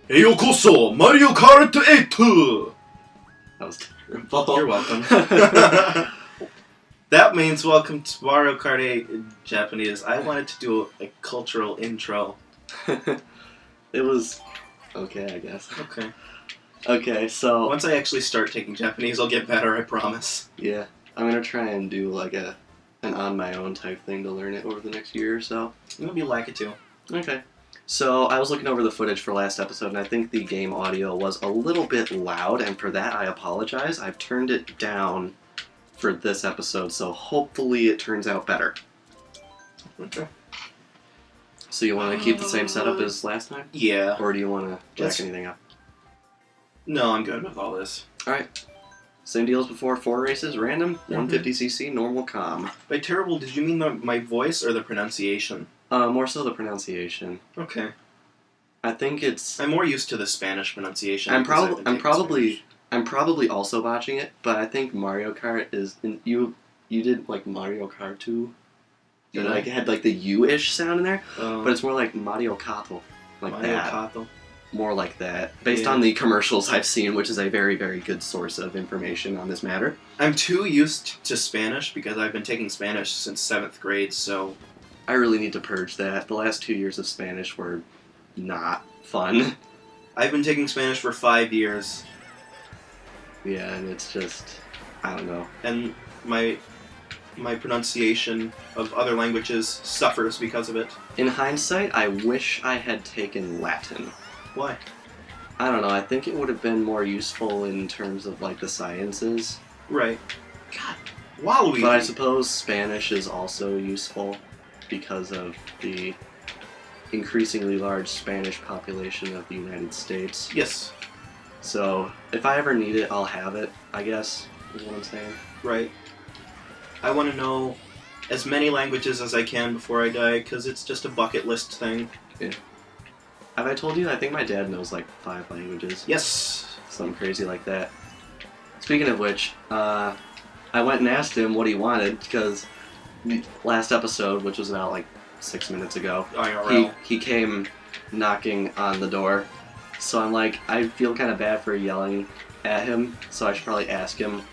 Yokoso Mario Kart 8! That was terrible. You're welcome. That means welcome to Mario Kart 8 in Japanese. I wanted to do a cultural intro. It was okay, I guess. Okay. Okay, so Once I actually start taking Japanese, I'll get better, I promise. yeah, I'm gonna try and do like an on my own type thing to learn it over the next year or so. Maybe you like it too. Okay. So I was looking over the footage for last episode, and I think the game audio was a little bit loud, and for that I apologize. I've turned it down for this episode, so hopefully it turns out better. Okay. So you want to keep the same setup as last time? Yeah. Or do you want to jack anything up? No, I'm good with all this. Alright. Same deal as before, 4 races, random, 150cc, normal calm. By terrible, did you mean my voice or the pronunciation? More so the pronunciation. Okay. I think it's... I'm more used to the Spanish pronunciation. I'm probably also botching it, but I think Mario Kart is... You did like Mario Kart 2? It like had like the U-ish sound in there, but it's more like Mario Kart, like Mario that. Kart. More like that, based on the commercials I've seen, which is a very, very good source of information on this matter. I'm too used to Spanish because I've been taking Spanish since 7th grade, so... I really need to purge that. The last 2 years of Spanish were not fun. I've been taking Spanish for 5 years. Yeah, and it's just... I don't know. And my pronunciation of other languages suffers because of it. In hindsight, I wish I had taken Latin. Why? I don't know, I think it would have been more useful in terms of, like, the sciences. Right. God, Waluigi! But I suppose Spanish is also useful because of the increasingly large Spanish population of the United States. Yes. So, if I ever need it, I'll have it, I guess, is what I'm saying. Right. I want to know as many languages as I can before I die, because it's just a bucket list thing. Yeah. Have I told you? I think my dad knows like 5 languages. Yes. Something crazy like that. Speaking of which, I went and asked him what he wanted, because last episode, which was about like 6 minutes ago, IRL. he came knocking on the door. So I'm like, I feel kind of bad for yelling at him, so I should probably ask him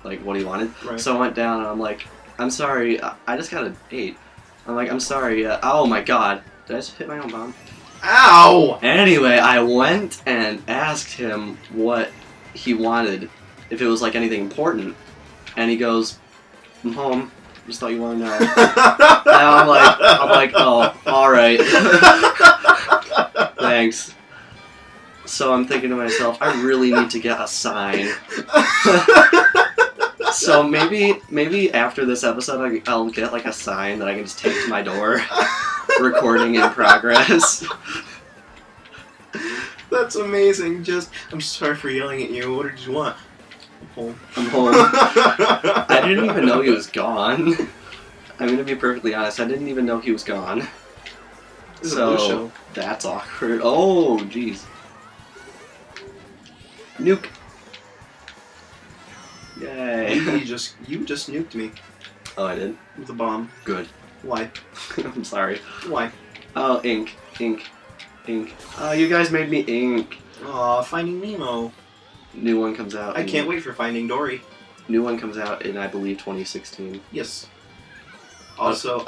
like what he wanted. Right. So I went down and I'm like, I'm sorry, I just got an 8. I'm like, I'm sorry, oh my god, did I just hit my own bomb? Ow! Anyway, I went and asked him what he wanted, if it was like anything important, and he goes, I'm home, just thought you wanted to know. And I'm like, oh, alright. Thanks. So I'm thinking to myself, I really need to get a sign. So maybe after this episode I'll get like a sign that I can just take to my door. Recording in progress. That's amazing. I'm sorry for yelling at you. What did you want? I'm home. I didn't even know he was gone. I'm gonna be perfectly honest, I didn't even know he was gone. This is a blue show. That's awkward. Oh, jeez. Nuke. Yay. You just nuked me Oh, I did? with a bomb. Good. Why? I'm sorry. Why? Oh, ink. Oh, you guys made me ink. Aw, Finding Nemo. New one comes out. I can't wait for Finding Dory. New one comes out in, I believe, 2016. Yes. Also,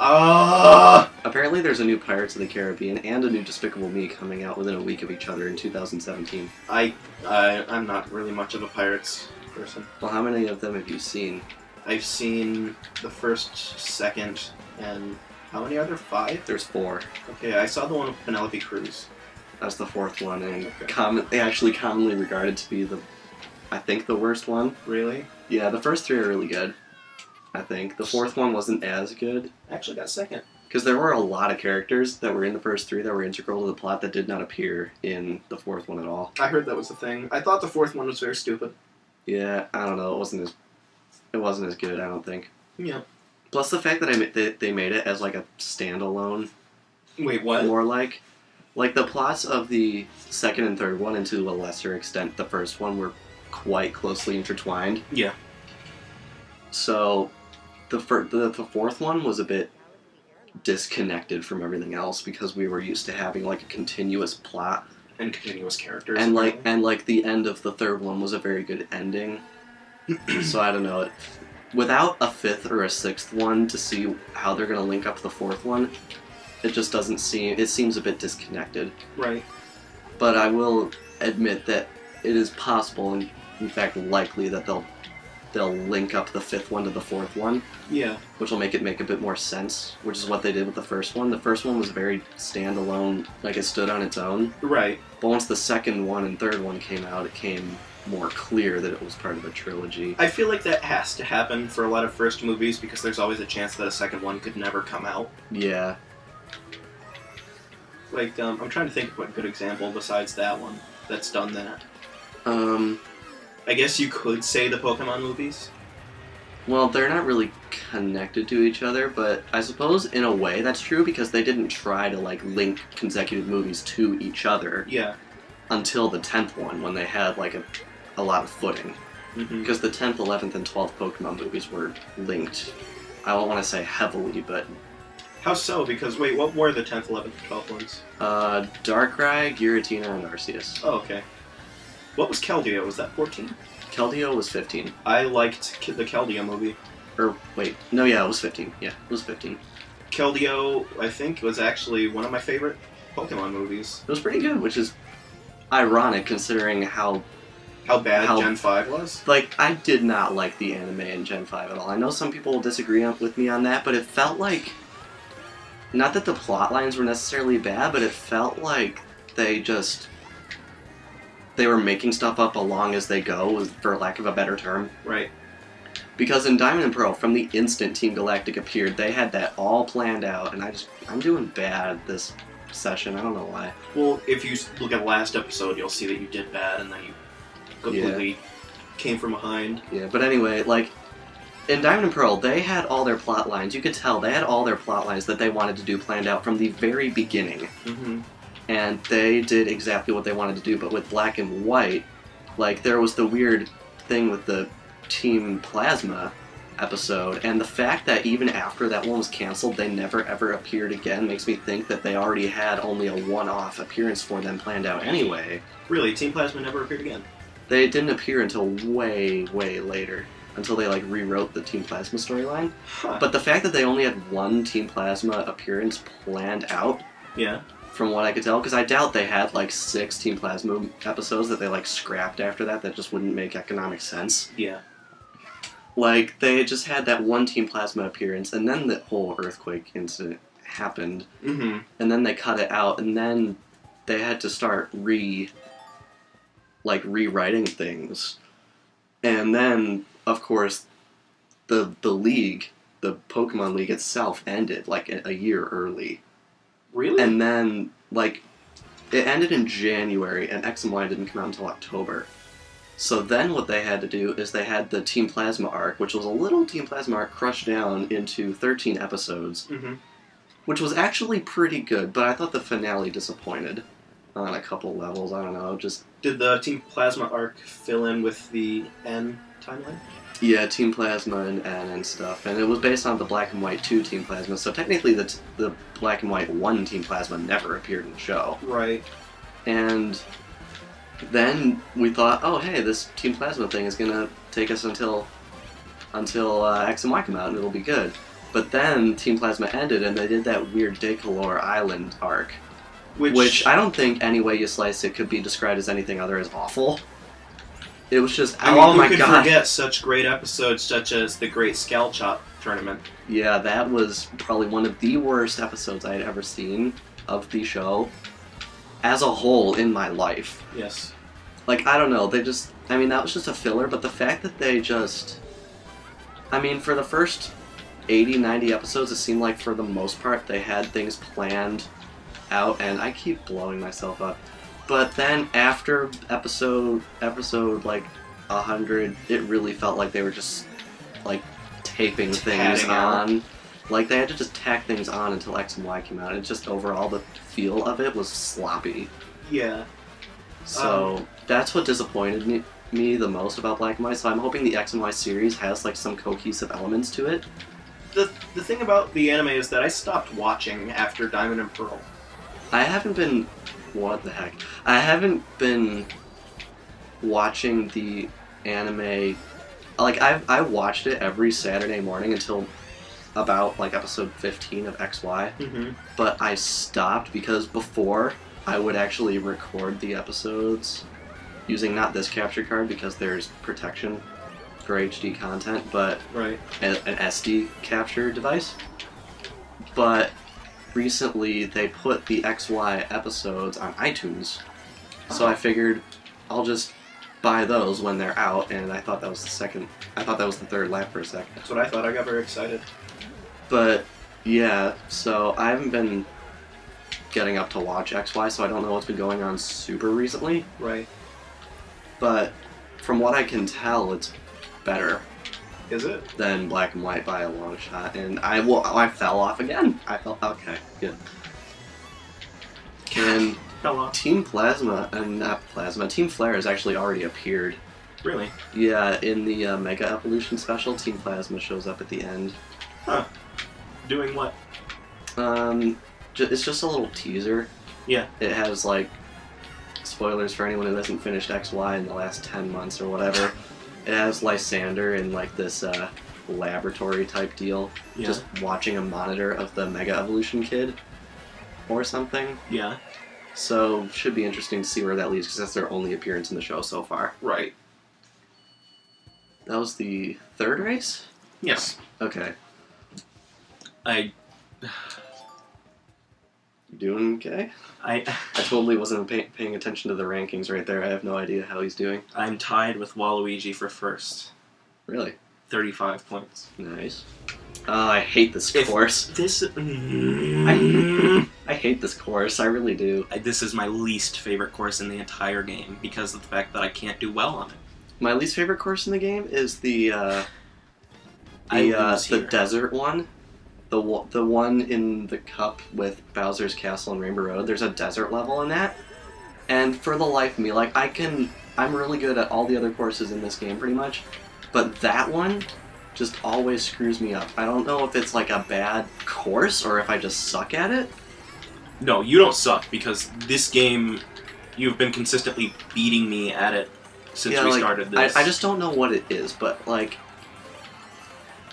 apparently there's a new Pirates of the Caribbean and a new Despicable Me coming out within a week of each other in 2017. I'm not really much of a Pirates person. Well, how many of them have you seen? I've seen the first, second, and how many are there? 5? There's 4. Okay, I saw the one with Penelope Cruz. That's the 4th one, and Okay. actually commonly regarded to be I think the worst one. Really? Yeah, the first 3 are really good. I think the 4th one wasn't as good. I actually got second. Because there were a lot of characters that were in the first 3 that were integral to the plot that did not appear in the 4th one at all. I heard that was the thing. I thought the 4th one was very stupid. Yeah, I don't know. It wasn't as good, I don't think. Yeah. Plus the fact that they made it as like a standalone. Wait, what? More like the plots of the 2nd and 3rd one, and to a lesser extent the first one, were quite closely intertwined. Yeah. So the 4th one was a bit disconnected from everything else because we were used to having like a continuous plot And continuous characters. And like the end of the third one was a very good ending. So I don't know. Without a fifth or a sixth one to see how they're going to link up the fourth one, it just doesn't seem... It seems a bit disconnected. Right. But I will admit that it is possible, and in fact likely, that they'll link up the fifth one to the fourth one. Yeah. Which will make it make a bit more sense, which is what they did with the first one. The first one was very standalone, like it stood on its own. Right. But once the second one and third one came out, it came more clear that it was part of a trilogy. I feel like that has to happen for a lot of first movies because there's always a chance that a second one could never come out. Yeah. Like, I'm trying to think of what good example besides that one that's done that. I guess you could say the Pokemon movies. Well, they're not really connected to each other, but I suppose in a way that's true because they didn't try to like link consecutive movies to each other. Yeah. Until the 10th one, when they had like a lot of footing. Mm-hmm. Because the 10th, 11th, and 12th Pokemon movies were linked. I don't want to say heavily, but... How so? Because, wait, what were the 10th, 11th, and 12th ones? Darkrai, Giratina, and Arceus. Oh, okay. What was Keldeo? Was that 14? Keldeo was 15. I liked the Keldeo movie. Or, wait, no, yeah, it was 15. Yeah, it was 15. Keldeo, I think, was actually one of my favorite Pokemon movies. It was pretty good, which is ironic considering how bad Gen 5 was? Like, I did not like the anime in Gen 5 at all. I know some people will disagree with me on that, but it felt like... Not that the plot lines were necessarily bad, but it felt like they were making stuff up along as they go, for lack of a better term. Right. Because in Diamond and Pearl, from the instant Team Galactic appeared, they had that all planned out, and I'm doing bad this session, I don't know why. Well, if you look at the last episode, you'll see that you did bad, and then you completely came from behind. Yeah, but anyway, like, in Diamond and Pearl, they had all their plot lines. You could tell they had all their plot lines that they wanted to do planned out from the very beginning. Mm-hmm. And they did exactly what they wanted to do, but with Black and White, like, there was the weird thing with the Team Plasma episode, and the fact that even after that one was canceled, they never ever appeared again makes me think that they already had only a one-off appearance for them planned out anyway. Really? Team Plasma never appeared again? They didn't appear until way, way later. Until they, like, rewrote the Team Plasma storyline. Huh. But the fact that they only had one Team Plasma appearance planned out... Yeah. From what I could tell, because I doubt they had, like, 6 Team Plasma episodes that they, like, scrapped after that just wouldn't make economic sense. Yeah. Like, they just had that one Team Plasma appearance, and then the whole Earthquake incident happened. Mm-hmm. And then they cut it out, and then they had to start rewriting things. And then, of course, the league, the Pokemon League itself, ended, like, a year early. Really? And then, like, it ended in January, and X and Y didn't come out until October. So then what they had to do is they had the Team Plasma arc, which was a little Team Plasma arc crushed down into 13 episodes, mm-hmm. which was actually pretty good, but I thought the finale disappointed on a couple levels. I don't know, just... Did the Team Plasma arc fill in with the N timeline? Yeah, Team Plasma and N and stuff, and it was based on the Black and White 2 Team Plasma, so technically the Black and White 1 Team Plasma never appeared in the show. Right. And then we thought, oh hey, this Team Plasma thing is gonna take us until X and Y come out and it'll be good. But then Team Plasma ended and they did that weird Decolor Island arc. Which I don't think any way you slice it could be described as anything other as awful. It was just, oh my god. Who could forget such great episodes such as the Great Scale Chop Tournament? Yeah, that was probably one of the worst episodes I had ever seen of the show as a whole in my life. Yes. Like, I don't know, that was just a filler, but the fact that they just... for the first 80, 90 episodes, it seemed like for the most part they had things planned out, and I keep blowing myself up. But then after episode like 100, it really felt like they were just like taping things on. Like they had to just tack things on until X and Y came out. And just overall the feel of it was sloppy. Yeah. So that's what disappointed me the most about Black and White. So I'm hoping the X and Y series has like some cohesive elements to it. The thing about the anime is that I stopped watching after Diamond and Pearl. I haven't been What the heck? I haven't been watching the anime. Like, I watched it every Saturday morning until about, like, episode 15 of XY. Mm-hmm. But I stopped because before, I would actually record the episodes using not this capture card because there's protection for HD content, but right. an SD capture device. But recently, they put the XY episodes on iTunes, so I figured I'll just buy those when they're out, and I thought that was the third lap for a sec. That's what I thought. I got very excited. But yeah, so I haven't been getting up to watch XY, so I don't know what's been going on super recently. Right. But from what I can tell, it's better. Is it? Than Black and White by a long shot, and I fell off again. Okay, good. And Fell off. Team Plasma, and not Plasma, Team Flare has actually already appeared. Really? Yeah, in the Mega Evolution special, Team Plasma shows up at the end. Huh. Doing what? It's just a little teaser. Yeah. It has, like, spoilers for anyone who hasn't finished XY in the last 10 months or whatever. It has Lysander in, like, this laboratory type deal. Yeah. Just watching a monitor of the Mega Evolution kid or something. Yeah. So, should be interesting to see where that leads, because that's their only appearance in the show so far. Right. That was the third race? Yes. Okay. I You doing okay? I totally wasn't paying attention to the rankings right there. I have no idea how he's doing. I'm tied with Waluigi for first. Really? 35 points. Nice. I hate this course. This... I hate this course. I really do. This is my least favorite course in the entire game because of the fact that I can't do well on it. My least favorite course in the game is the desert one. The one in the cup with Bowser's Castle and Rainbow Road. There's a desert level in that. And for the life of me, like, I'm really good at all the other courses in this game pretty much. But that one just always screws me up. I don't know if it's like a bad course or if I just suck at it. No, you don't suck because this game, you've been consistently beating me at it since we started this. I just don't know what it is, but like,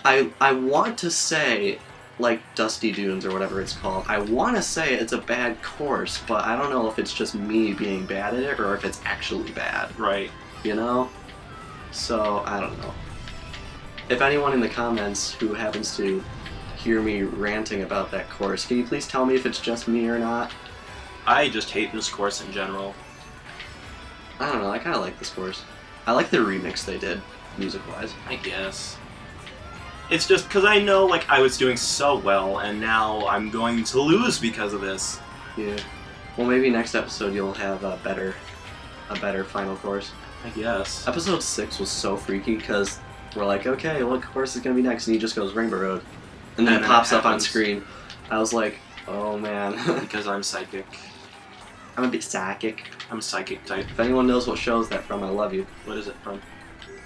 I want to say, like, Dusty Dunes or whatever it's called, I want to say it's a bad course, but I don't know if it's just me being bad at it or if it's actually bad. Right. You know? So, I don't know. If anyone in the comments who happens to hear me ranting about that course, can you please tell me if it's just me or not? I just hate this course in general. I don't know, I kind of like this course. I like the remix they did, music-wise. I guess. It's just because I know, like, I was doing so well, and now I'm going to lose because of this. Yeah. Well, maybe next episode you'll have a better final course. I guess. Episode 6 was so freaky because we're like, okay, what course is going to be next? And he just goes Rainbow Road. And then it pops up on screen. I was like, oh man. Because I'm psychic. I'm a bit psychic. I'm a psychic type. If anyone knows what show is that from, I love you. What is it from?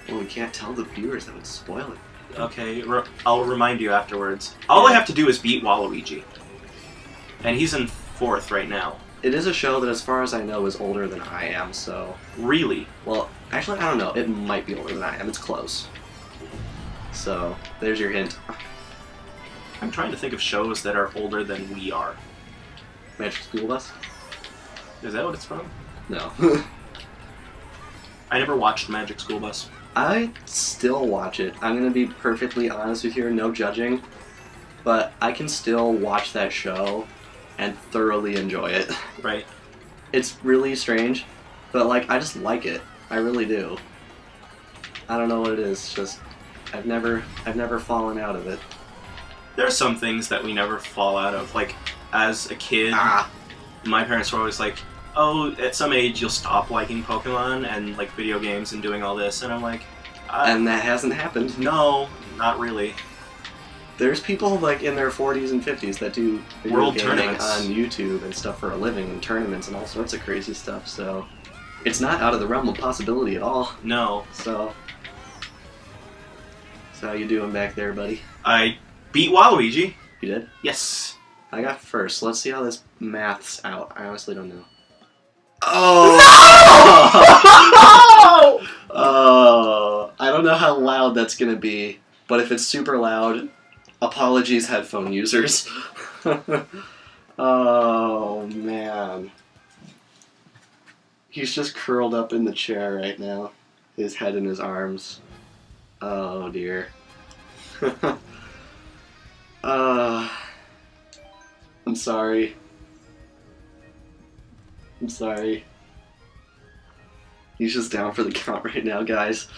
Well, we can't tell the viewers, that would spoil it. Okay, I'll remind you afterwards. All I have to do is beat Waluigi. And he's in 4th right now. It is a show that, as far as I know, is older than I am, so... Really? Well, actually, I don't know. It might be older than I am. It's close. So, there's your hint. I'm trying to think of shows that are older than we are. Magic School Bus? Is that what it's from? No. I never watched Magic School Bus. I still watch it. I'm going to be perfectly honest with you, no judging. But I can still watch that show and thoroughly enjoy it. Right. It's really strange, but, like, I just like it. I really do. I don't know what it is. It's just, I've never fallen out of it. There are some things that we never fall out of. Like, as a kid, my parents were always like, oh, at some age you'll stop liking Pokemon and, like, video games and doing all this. And I'm like... and that hasn't happened. No, not really. There's people, like, in their 40s and 50s that do World gaming tournaments on YouTube and stuff for a living, and tournaments and all sorts of crazy stuff, so... It's not out of the realm of possibility at all. No. So how you doing back there, buddy? I beat Waluigi. You did? Yes. I got first. Let's see how this maths out. I honestly don't know. Oh! No! Oh! I don't know how loud that's gonna be, but if it's super loud, apologies, headphone users. Oh, man. He's just curled up in the chair right now, his head in his arms. Oh, dear. I'm sorry. I'm sorry. He's just down for the count right now, guys.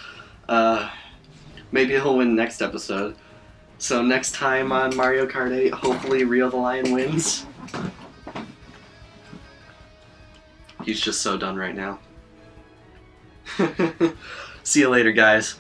Maybe he'll win next episode. So next time on Mario Kart 8, hopefully Rio the Lion wins. He's just so done right now. See you later, guys.